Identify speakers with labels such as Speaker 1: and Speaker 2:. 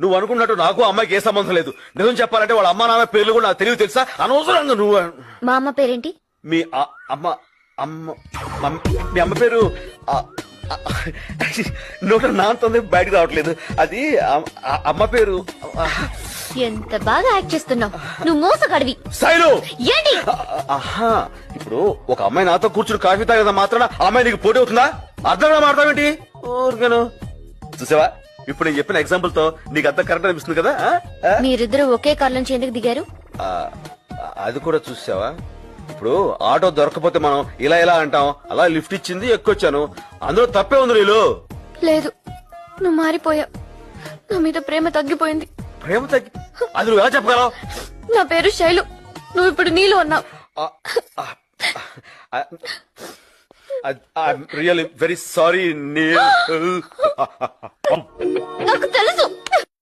Speaker 1: నువ్వు అనుకున్నట్టు నాకు అమ్మాయికి ఏ సంబంధం లేదు. నిజం చెప్పాలంటే వాళ్ళ అమ్మ నాన్న పేర్లు కూడా నాకు తెలియదు తెలుసా. అనవసరంగా నువ్వు
Speaker 2: మా అమ్మ పేరేంటి?
Speaker 1: మీ అమ్మ అమ్మ మీ అమ్మ పేరు నోట నాంతుంది బయటకు రావట్లేదు. అది అమ్మ పేరు.
Speaker 2: ఎంత బాగా యాక్ట్ చేస్తున్నావు నువ్వు, మోసగాడివి.
Speaker 1: శైలు
Speaker 2: ఏంటి?
Speaker 1: ఆహా, ఇప్పుడు ఒక అమ్మాయి నాతో కూర్చుని కాఫీ తాగేదా మాత్రాన ఆ అమ్మాయి నీకు పోటీ అవుతుందా? అర్థంగా మాట్లాడతావేంటి? ఊరికేను చూసావా, ఇప్పుడు నేను చెప్పిన ఎగ్జాంపుల్ తో నీకు అంత కరెక్ట్ అనిపిస్తుంది కదా.
Speaker 2: మీరిద్దరు ఒకే కార్ నుంచి ఎందుకు దిగారు?
Speaker 1: అది కూడా చూసావా, ఇప్పుడు ఆటో దొరకపోతే మనం ఇలా ఇలా అంటాం, అలా లిఫ్ట్ ఇచ్చింది ఎక్కొచ్చాను, అందులో తప్పే ఉంది. నీళ్ళు
Speaker 2: లేదు, నువ్వు మారిపోయావు. నా మీద ప్రేమ తగ్గిపోయింది.
Speaker 1: ప్రేమ తగ్గి అది నువ్వు ఎలా చెప్పగలవు?
Speaker 2: నా పేరు శైలు, నువ్వు ఇప్పుడు నీళ్ళు అన్నావు.
Speaker 1: Really very sorry.
Speaker 2: నాకు తెలుసు